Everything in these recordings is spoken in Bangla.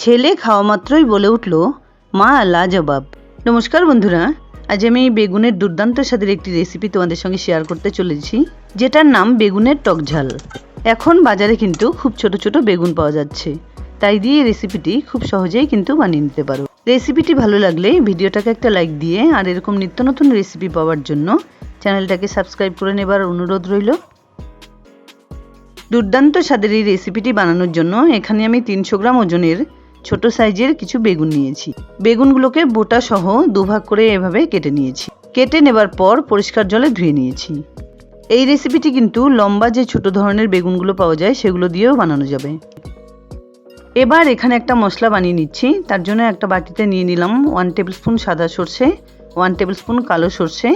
ছেলে খাওয়া মাত্রই বলে উঠল, মা লাজবাব। নমস্কার বন্ধুরা, আজ আমি বেগুনের দুর্দান্ত স্বাদের একটি রেসিপি তোমাদের সঙ্গে শেয়ার করতে চলেছি, যেটার নাম বেগুনের টক ঝাল। এখন বাজারে কিন্তু খুব ছোট ছোট বেগুন পাওয়া যাচ্ছে, তাই দিয়ে রেসিপিটি খুব সহজেই কিন্তু বানিয়ে নিতে পারো। রেসিপিটি ভালো লাগলে ভিডিওটাকে একটা লাইক দিয়ে আর এরকম নিত্য নতুন রেসিপি পাওয়ার জন্য চ্যানেলটাকে সাবস্ক্রাইব করে নেবার অনুরোধ রইল। দুর্দান্ত স্বাদের এই রেসিপিটি বানানোর জন্য এখানে আমি 300 গ্রাম ওজনের ছোট সাইজের কিছু বেগুন নিয়েছি। বেগুনগুলোকে বোটা সহ দুভাগ করে এভাবে কেটে নিয়েছি। কেটে নেবার পর পরিষ্কার জলে ধুয়ে নিয়েছি। এই রেসিপিটি কিন্তু লম্বা যে ছোট ধরনের বেগুনগুলো পাওয়া যায় সেগুলো দিয়েও বানানো যাবে। এবার এখানে একটা মশলা বানিয়ে নিচ্ছি। তার জন্য একটা বাটিতে নিয়ে নিলাম 1 টেবিল স্পুন সাদা সর্ষে, 1 টেবিল স্পুন কালো সর্ষে।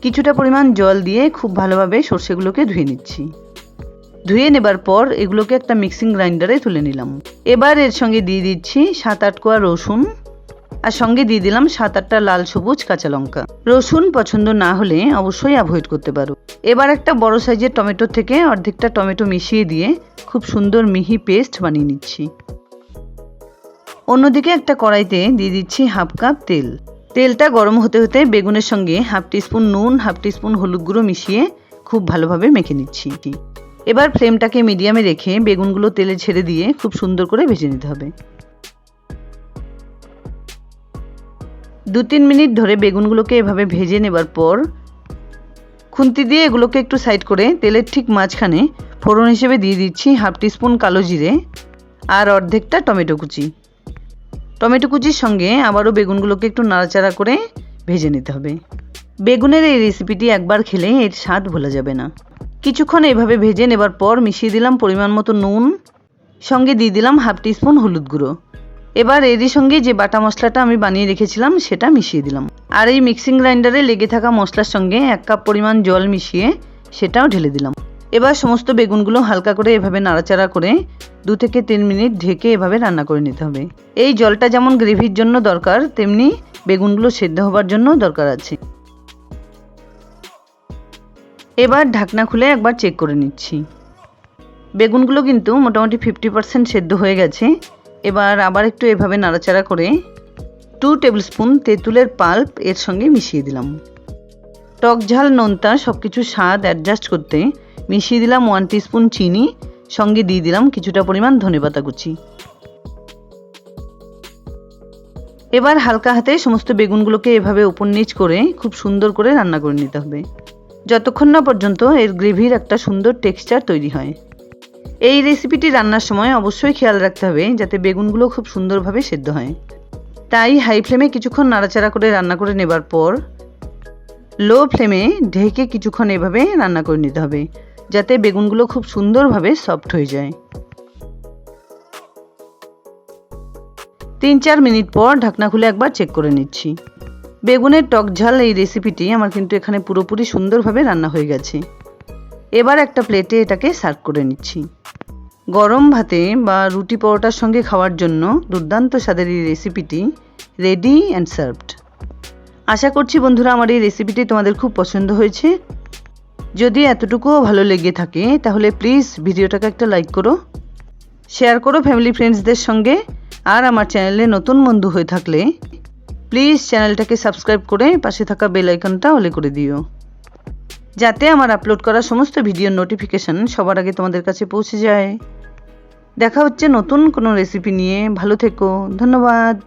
কিছুটা পরিমাণ জল দিয়ে খুব ভালোভাবে সর্ষেগুলোকে ধুয়ে নিচ্ছি। ধুয়ে নেবার পর এগুলোকে একটা মিক্সিং গ্রাইন্ডারে তুলে নিলাম। এবার এর সঙ্গে দিয়ে দিচ্ছি 7-8 কোয়া রসুন, আর সঙ্গে দিয়ে দিলাম 7-8টা লাল সবুজ কাঁচা লঙ্কা। রসুন পছন্দ না হলে অবশ্যই অ্যাভয়েড করতে পারো। এবার একটা বড় সাইজের টমেটো থেকে অর্ধেকটা টমেটো মিশিয়ে দিয়ে খুব সুন্দর মিহি পেস্ট বানিয়ে নিচ্ছি। অন্যদিকে একটা কড়াইতে দিয়ে দিচ্ছি 1/2 কাপ তেল। তেলটা গরম হতে হতে বেগুনের সঙ্গে 1/2 টিস্পুন নুন, 1/2 টিস্পুন হলুদ গুঁড়ো মিশিয়ে খুব ভালোভাবে মেখে নিচ্ছি। এবার ফ্লেমটাকে মিডিয়ামে রেখে বেগুনগুলো তেলে ছেড়ে দিয়ে খুব সুন্দর করে ভেজে নিতে হবে। 2-3 মিনিট ধরে বেগুনগুলোকে এভাবে ভেজে নেবার পর খুন্তি দিয়ে এগুলোকে একটু সাইড করে তেলের ঠিক মাঝখানে ফোড়ন হিসেবে দিয়ে দিচ্ছি 1/2 টিস্পুন কালো জিরে আর অর্ধেকটা টমেটো কুচি। টমেটো কুচির সঙ্গে আবারও বেগুনগুলোকে একটু নাড়াচাড়া করে ভেজে নিতে হবে। বেগুনের এই রেসিপিটি একবার খেলে এর স্বাদ ভোলা যাবে না। কিছুক্ষণ এভাবে ভেজে নেবার পর মিশিয়ে দিলাম পরিমাণ মতো নুন, সঙ্গে দিয়ে দিলাম 1/2 টিস্পুন হলুদ গুঁড়ো। এবার এরই সঙ্গে যে বাটা মশলাটা আমি বানিয়ে রেখেছিলাম সেটা মিশিয়ে দিলাম। আর এই মিক্সিং গ্রাইন্ডারে লেগে থাকা মশলার সঙ্গে 1 কাপ পরিমাণ জল মিশিয়ে সেটাও ঢেলে দিলাম। এবার সমস্ত বেগুনগুলো হালকা করে এভাবে নাড়াচাড়া করে 2 থেকে 3 মিনিট ঢেকে এভাবে রান্না করে নিতে হবে। এই জলটা যেমন গ্রেভির জন্য দরকার, তেমনি বেগুনগুলো সেদ্ধ হবার জন্য দরকার আছে। এবার ঢাকনা খুলে একবার চেক করে নিচ্ছি। বেগুনগুলো কিন্তু মোটামুটি 50% সেদ্ধ হয়ে গেছে। এবার আবার একটু এভাবে নাড়াচাড়া করে 2 টেবিল স্পুন তেঁতুলের পাল্প এর সঙ্গে মিশিয়ে দিলাম। টক ঝাল নোনতা সব কিছু স্বাদ অ্যাডজাস্ট করতে মিশিয়ে দিলাম 1 টিস্পুন চিনি, সঙ্গে দিয়ে দিলাম কিছুটা পরিমাণ ধনেপাতা কুচি। এবার হালকা হাতে সমস্ত বেগুনগুলোকে এভাবে উপর নিচ করে খুব সুন্দর করে রান্না করে নিতে হবে, যতক্ষণ না পর্যন্ত এর গ্রেভির একটা সুন্দর টেক্সচার তৈরি হয়। এই রেসিপিটি রান্নার সময় অবশ্যই খেয়াল রাখতে হবে যাতে বেগুনগুলো খুব সুন্দরভাবে সেদ্ধ হয়। তাই হাই ফ্লেমে কিছুক্ষণ নাড়াচাড়া করে রান্না করে নেবার পর লো ফ্লেমে ঢেকে কিছুক্ষণ এভাবে রান্না করে নিতে হবে, যাতে বেগুনগুলো খুব সুন্দরভাবে সফট হয়ে যায়। 3-4 মিনিট পর ঢাকনা খুলে একবার চেক করে নিচ্ছি। বেগুনের টক ঝাল এই রেসিপিটি আমার কিন্তু এখানে পুরোপুরি সুন্দরভাবে রান্না হয়ে গেছে। এবার একটা প্লেটে এটাকে সার্ভ করে নিচ্ছি। গরম ভাতে বা রুটি পরোটার সঙ্গে খাওয়ার জন্য দুর্দান্ত স্বাদের এই রেসিপিটি রেডি অ্যান্ড সার্ভড। আশা করছি বন্ধুরা আমার এই রেসিপিটি তোমাদের খুব পছন্দ হয়েছে। যদি এতটুকুও ভালো লেগে থাকে তাহলে প্লিজ ভিডিওটাকে একটা লাইক করো, শেয়ার করো ফ্যামিলি ফ্রেন্ডসদের সঙ্গে। আর আমার চ্যানেলে নতুন বন্ধু হয়ে থাকলে প্লিজ চ্যানেলটাকে সাবস্ক্রাইব করে পাশে থাকা বেল আইকনটা অলে করে দিও, যাতে আমার আপলোড করা সমস্ত ভিডিওর নোটিফিকেশন সবার আগে তোমাদের কাছে পৌঁছে যায়। দেখা হচ্ছে নতুন কোনো রেসিপি নিয়ে। ভালো থেকো, ধন্যবাদ।